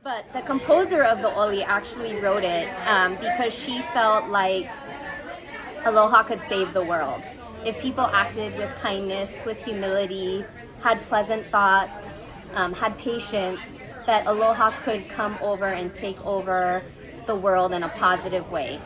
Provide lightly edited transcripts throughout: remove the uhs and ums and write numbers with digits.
But the composer of the oli actually wrote it because she felt like aloha could save the world. If people acted with kindness, with humility, had pleasant thoughts, had patience, that aloha could come over and take over the world in a positive way.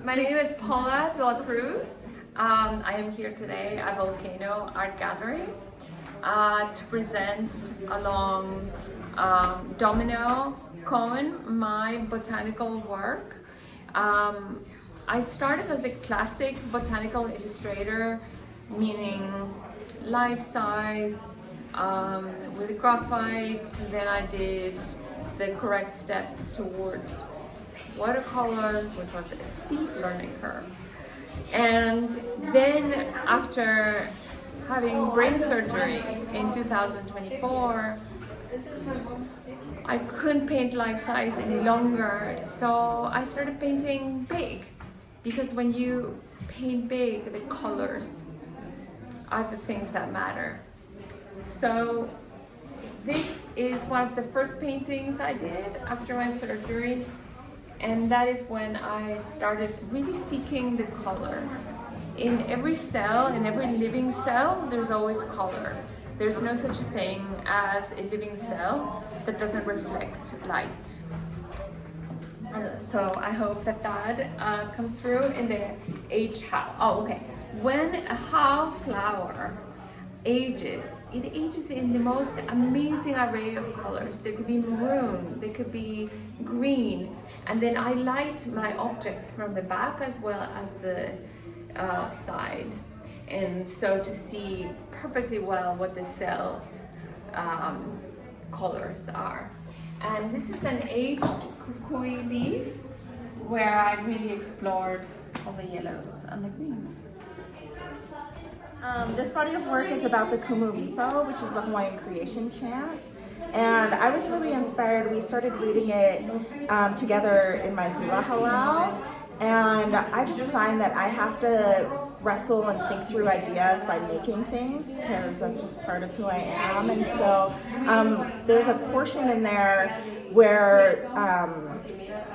My name is Paula de Cruz. I am here today at Volcano Art Gallery to present along Domino Cohn my botanical work. I started as a classic botanical illustrator, meaning life-size with graphite. Then I did the correct steps towards watercolors, which was a steep learning curve. And then after having brain surgery in 2024, I couldn't paint life size any longer, so I started painting big, because when you paint big, the colors are the things that matter. So this is one of the first paintings I did after my surgery, and that is when I started really seeking the color. In every cell, in every living cell, there's always color. There's no such a thing as a living cell that doesn't reflect light. So I hope that that comes through in the age how. Oh, okay. When a how flower ages, it ages in the most amazing array of colors. There could be maroon, there could be green, and then I light my objects from the back as well as the side, and so to see perfectly well what the cells colors are. And this is an aged kukui leaf where I really explored all the yellows and the greens. This body of work is about the Kumulipo, which is the Hawaiian creation chant. And I was really inspired. We started reading it together in my hula halau. And I just find that I have to wrestle and think through ideas by making things, because that's just part of who I am. And so there's a portion in there where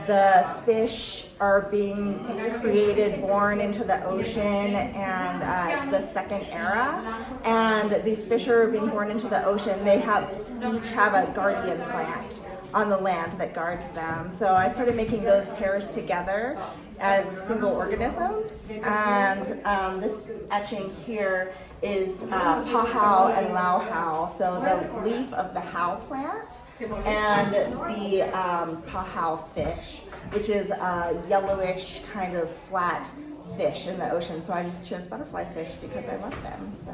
the fish are being created, born into the ocean, and it's the second era. And these fish are being born into the ocean. They each have a guardian plant on the land that guards them. So I started making those pairs together as single organisms. And this etching here is pahau and lauhau, so the leaf of the hau plant and the pahau fish, which is a yellowish kind of flat fish in the ocean. So I just chose butterfly fish because I love them. So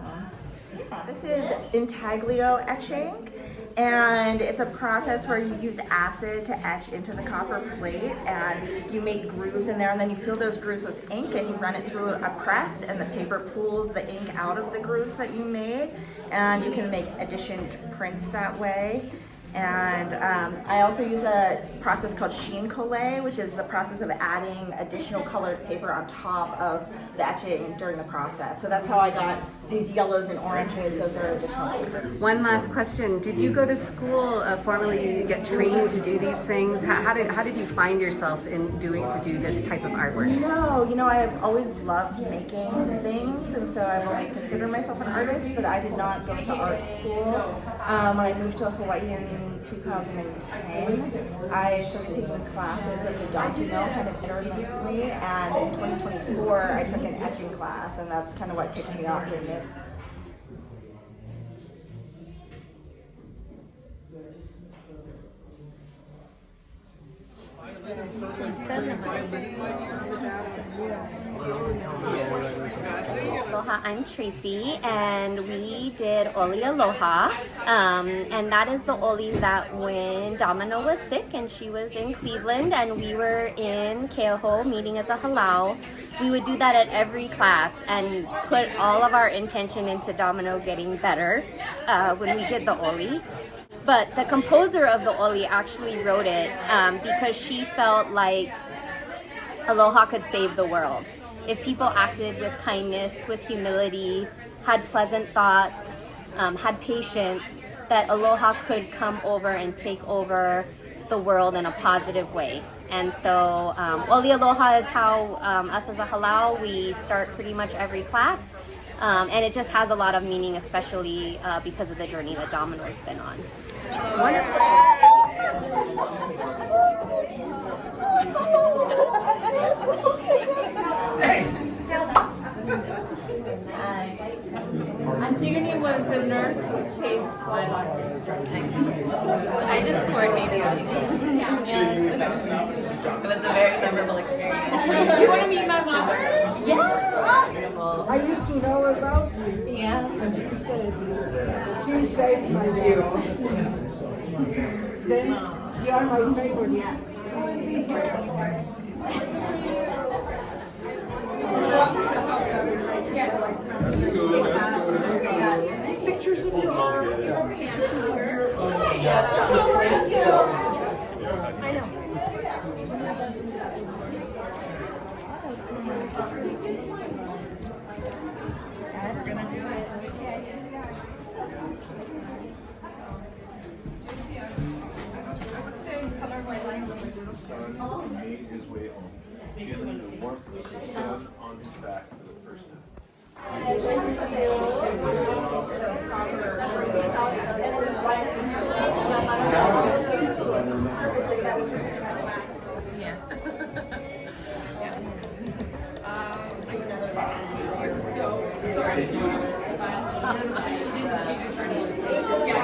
yeah. This is intaglio etching. And it's a process where you use acid to etch into the copper plate, and you make grooves in there, and then you fill those grooves with ink and you run it through a press, and the paper pulls the ink out of the grooves that you made, and you can make additioned prints that way. And I also use a process called Chine-Collé, which is the process of adding additional colored paper on top of the etching during the process. So that's how I got these yellows and oranges. Those are additional paper. One last question. Did you go to school formally get trained to do these things? How did you find yourself in to do this type of artwork? No, I've always loved making things, and so I've always considered myself an artist, but I did not go to art school. When I moved to Hawaii in 2010, I started taking classes at the Domino kind of intermittently, and in 2024 I took an etching class, and that's kind of what kicked me off in this. Aloha, I'm Tracy, and we did Oli Aloha, and that is the Oli that when Domino was sick and she was in Cleveland and we were in Keoho meeting as a halau, we would do that at every class and put all of our intention into Domino getting better when we did the Oli. But the composer of the Oli actually wrote it because she felt like Aloha could save the world. If people acted with kindness, with humility, had pleasant thoughts, had patience, that Aloha could come over and take over the world in a positive way. And so Oli Aloha is how us as a halau, we start pretty much every class. And it just has a lot of meaning, especially because of the journey that Domino's been on. Wonderful. Antigone was the nurse who saved my life. I just coordinated. It was a very memorable experience. Do you want to meet my mother? Yeah. I used to know about you. Yeah. And she saved my life. Then you are my favorite. Take pictures of your art. Take pictures of your I know. Son made his way home, feeling the warmth of the sun on his back for the first time. Yeah.